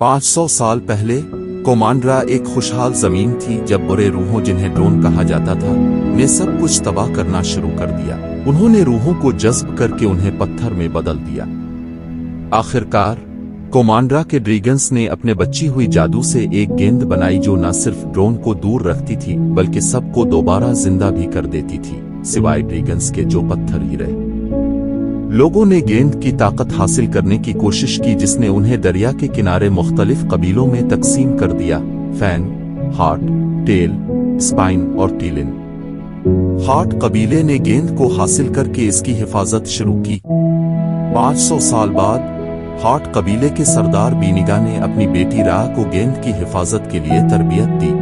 500 साल पहले कोमांड्रा एक खुशहाल जमीन थी जब बुरे रूहों जिन्हें ड्रोन कहा जाता था ने सब कुछ तबाह करना शुरू कर दिया। उन्होंने रूहों को जज्ब करके उन्हें पत्थर में बदल दिया। आखिरकार कोमांड्रा के ड्रैगन्स ने अपने बची हुई जादू से एक गेंद बनाई जो न सिर्फ ड्रोन को दूर रखती थी बल्कि सबको दोबारा जिंदा भी कर देती थी, सिवाय ड्रैगन्स के जो पत्थर ही रहे। लोगों ने गेंद की ताकत हासिल करने की कोशिश की जिसने उन्हें दरिया के किनारे मुख्तलिफ कबीलों में तकसीम कर दिया, फैन, हार्ट, टेल, स्पाइन और टीलिन। हार्ट कबीले ने गेंद को हासिल करके इसकी हिफाजत शुरू की। 500 साल बाद हार्ट कबीले के सरदार बीनिगा ने अपनी बेटी रा को गेंद की हिफाजत के लिए तरबियत दी।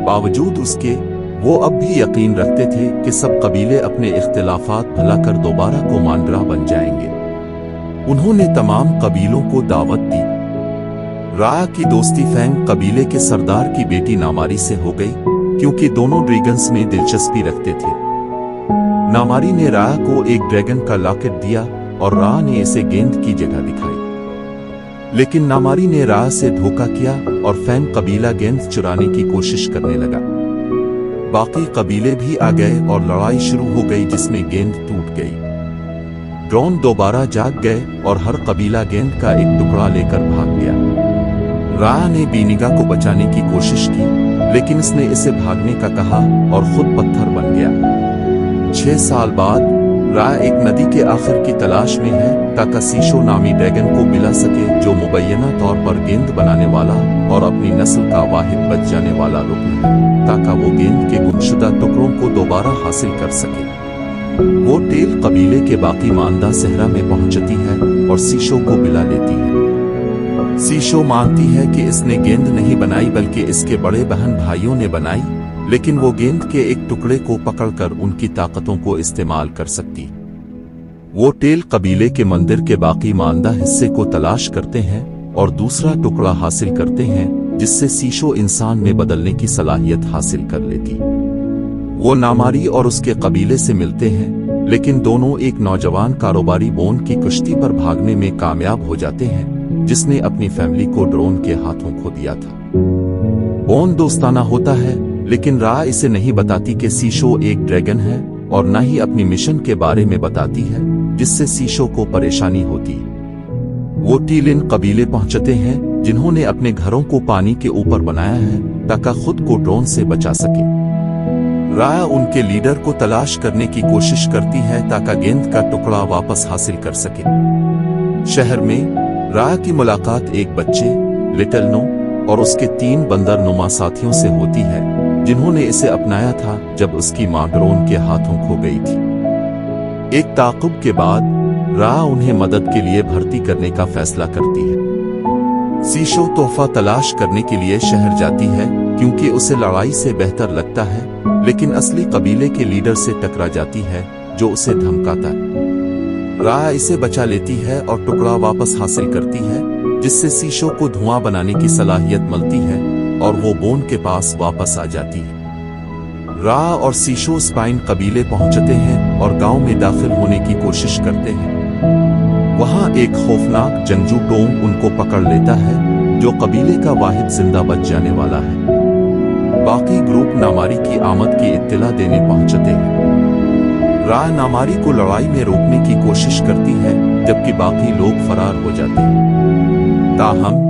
बावजूद उसके वो अब भी यकीन रखते थे कि सब कबीले अपने इख्तिलाफात भुला कर दोबारा कोमांड्रा बन जाएंगे। उन्होंने तमाम कबीलों को दावत दी। रा की दोस्ती फैंग कबीले के सरदार की बेटी नामारी से हो गई क्योंकि दोनों ड्रैगन्स में दिलचस्पी रखते थे। नामारी ने रा को एक ड्रैगन का लॉकेट दिया और रा ने इसे गेंद की जगह दिखाई, लेकिन नामारी ने रा से धोखा किया और फैंग कबीला गेंद चुराने की कोशिश करने लगा। बाकी कबीले भी आ गए और लड़ाई शुरू हो गई जिसमें गेंद टूट गई। ड्रोन दोबारा जाग गए और हर कबीला गेंद का एक टुकड़ा लेकर भाग गया। रा ने बीनिगा को बचाने की कोशिश की, लेकिन उसने इसे भागने का कहा और खुद पत्थर बन गया। 6 साल बाद रा एक नदी के आखिर की तलाश में है ताकि सीशो नामी ड्रैगन को मिला सके जो मुबैना तौर पर गेंद बनाने वाला और अपनी नस्ल का वाहिद बच जाने वाला रुकन है, ताकि वो गेंद के गुमशुदा टुकड़ों को दोबारा हासिल कर सके। वो टेल कबीले के बाकी मानदा सहरा में पहुंचती है और सीशो को मिला लेती है। सीशो मानती है कि इसने गेंद नहीं बनाई बल्कि इसके बड़े बहन भाइयों ने बनाई, लेकिन वो गेंद के एक टुकड़े को पकड़कर उनकी ताकतों को इस्तेमाल कर सकती। वो टेल कबीले के मंदिर के बाकी मानदा हिस्से को तलाश करते हैं और दूसरा टुकड़ा हासिल करते हैं जिससे सीशो इंसान में बदलने की सलाहियत हासिल कर लेती। वो नामारी और उसके कबीले से मिलते हैं, लेकिन दोनों एक नौजवान कारोबारी बोन की कुश्ती पर भागने में कामयाब हो जाते हैं जिसने अपनी फैमिली को ड्रोन के हाथों खो दिया था। बोन दोस्ताना होता है, लेकिन रा इसे नहीं बताती कि सीशो एक ड्रैगन है और न ही अपनी मिशन के बारे में बताती है जिससे सीशो को परेशानी होती। वो टीलिन कबीले पहुंचते हैं जिन्होंने अपने घरों को पानी के ऊपर बनाया है ताकि खुद को ड्रोन से बचा सके। रा उनके लीडर को तलाश करने की कोशिश करती है ताकि गेंद का टुकड़ा वापस हासिल कर सके। शहर में रा की मुलाकात एक बच्चे लिटिल नो और उसके 3 बंदर नुमा साथियों से होती है जिन्होंने इसे अपनाया था जब उसकी मां ड्रोन के हाथों खो गई थी। एक ताक़ुब के बाद रा उन्हें मदद के लिए भर्ती करने का फैसला करती है। सीशो तोहफा तलाश करने के लिए शहर जाती है क्योंकि उसे लड़ाई से बेहतर लगता है, लेकिन असली कबीले के लीडर से टकरा जाती है जो उसे धमकाता है। रा इसे बचा लेती है और टुकड़ा वापस हासिल करती है जिससे सीशो को धुआं बनाने की सलाहियत मिलती है और वो बोन के पास वापस आ जाती है। रा और सीशो स्पाइन कबीले पहुंचते हैं और गांव में दाखिल होने की कोशिश करते हैं। वहां एक खौफनाक जंगजू टोंग उनको पकड़ लेता है जो कबीले का वाहिद जिंदा बच जाने वाला है। बाकी ग्रुप नामारी की आमद की इत्तला देने पहुंचते हैं। रा नामारी को लड़ाई में रोकने की कोशिश करती है जबकि बाकी लोग फरार हो जाते हैं। ताहम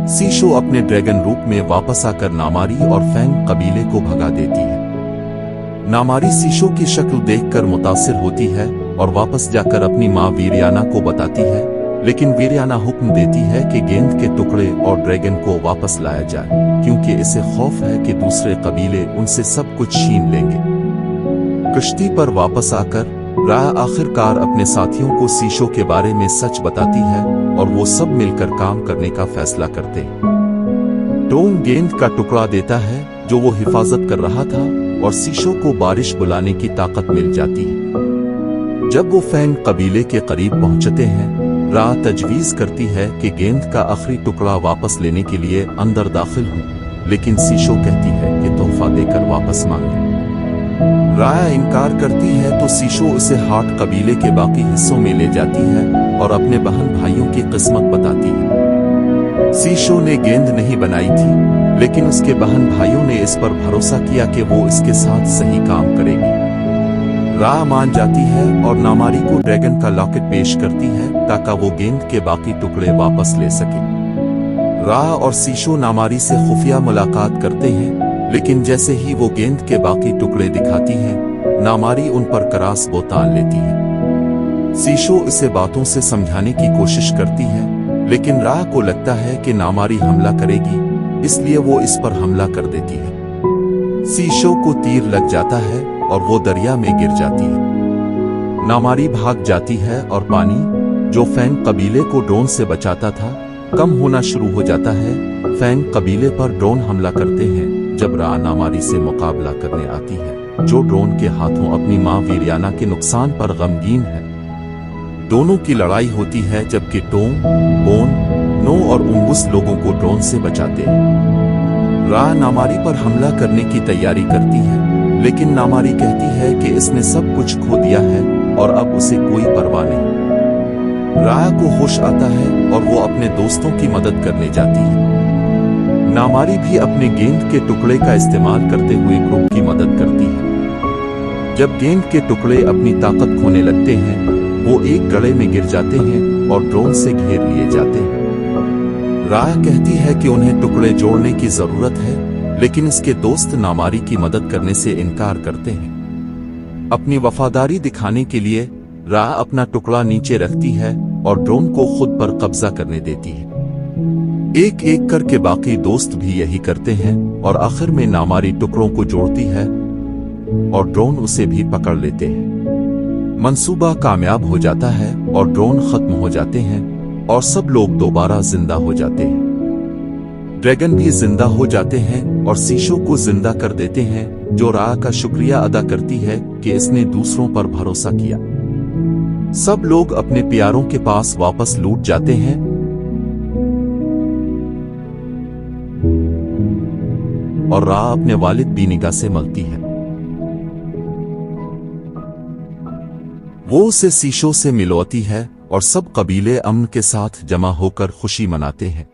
सीशो अपने ड्रैगन रूप में वापस आकर नामारी और फैंग कबीले को भगा देती है। नामारी सीशो की शक्ल देखकर मुतासिर होती है और वापस जाकर अपनी मां वीरियाना को बताती है, लेकिन वीरियाना हुक्म देती है कि गेंद के टुकड़े और ड्रैगन को वापस लाया जाए क्योंकि इसे खौफ है कि दूसरे कबीले उनसे सब कुछ छीन लेंगे। कश्ती पर वापस आकर रा आखिरकार अपने साथियों को सीशो के बारे में सच बताती है और वो सब मिलकर काम करने का फैसला करते हैं। टोंग गेंद का टुकड़ा देता है जो वो हिफाजत कर रहा था और सीशो को बारिश बुलाने की ताकत मिल जाती है। जब वो फैंग कबीले के करीब पहुंचते हैं, रा तजवीज करती है कि गेंद का आखिरी टुकड़ा वापस लेने के लिए अंदर दाखिल हूं, लेकिन सीशो कहती है कि तोहफा देकर वापस मांगे। रा इनकार करती है तो सीशो उसे हार्ट कबीले के बाकी हिस्सों में ले जाती है और अपने बहन भाइयों की किस्मत बताती है। सीशो ने गेंद नहीं बनाई थी, लेकिन उसके बहन भाइयों ने इस पर भरोसा किया कि वो इसके साथ सही काम करेगी। रा मान जाती है और नामारी को ड्रैगन का लॉकेट पेश करती है ताकि वो गेंद के बाकी टुकड़े वापस ले सके। रा और सीशो नामारी से खुफिया मुलाकात करते हैं, लेकिन जैसे ही वो गेंद के बाकी टुकड़े दिखाती है, नामारी उन पर करास बोतान लेती है। सीशो इसे बातों से समझाने की कोशिश करती है, लेकिन रा को लगता है कि नामारी हमला करेगी, इसलिए वो इस पर हमला कर देती है। सीशो को तीर लग जाता है और वो दरिया में गिर जाती है। नामारी भाग जाती है और पानी, जो फैंग कबीले को ड्रोन से बचाता था, कम होना शुरू हो जाता है। फैंग कबीले पर ड्रोन हमला करते हैं जब रा नामारी से मुकाबला करने आती है, जो ड्रोन के हाथों अपनी मां वीरियाना के नुकसान पर गमगीन है। दोनों की लड़ाई होती है जबकि टोम, बोन, नो और उंगुस लोगों को ड्रोन से बचाते हैं। रा नामारी पर हमला करने की तैयारी करती है, लेकिन नामारी कहती है कि इसने सब कुछ खो दिया है और अब उसे कोई परवाह नहीं। रा को होश आता है और वो अपने दोस्तों की मदद करने जाती है। नामारी भी अपने गेंद के टुकड़े का इस्तेमाल करते हुए ग्रुप की मदद करती है। जब गेंद के टुकड़े अपनी ताकत खोने लगते हैं, वो एक गड्ढे में गिर जाते हैं और ड्रोन से घेर लिए जाते हैं। रा कहती है कि उन्हें टुकड़े जोड़ने की जरूरत है, लेकिन इसके दोस्त नामारी की मदद करने से इनकार करते हैं। अपनी वफादारी दिखाने के लिए रा अपना टुकड़ा नीचे रखती है और ड्रोन को खुद पर कब्जा करने देती है। एक एक करके बाकी दोस्त भी यही करते हैं और आखिर में नामारी टुकड़ों को जोड़ती है और ड्रोन उसे भी पकड़ लेते हैं। मंसूबा कामयाब हो जाता है और ड्रोन खत्म हो जाते हैं और सब लोग दोबारा जिंदा हो जाते हैं। ड्रैगन भी जिंदा हो जाते हैं और सीशो को जिंदा कर देते हैं, जो रा का शुक्रिया अदा करती है कि इसने दूसरों पर भरोसा किया। सब लोग अपने प्यारों के पास वापस लौट जाते हैं और रा अपने वालिद बीनिगा से मिलती है। वो उसे सीशो से मिलवाती है और सब कबीले अमन के साथ जमा होकर खुशी मनाते हैं।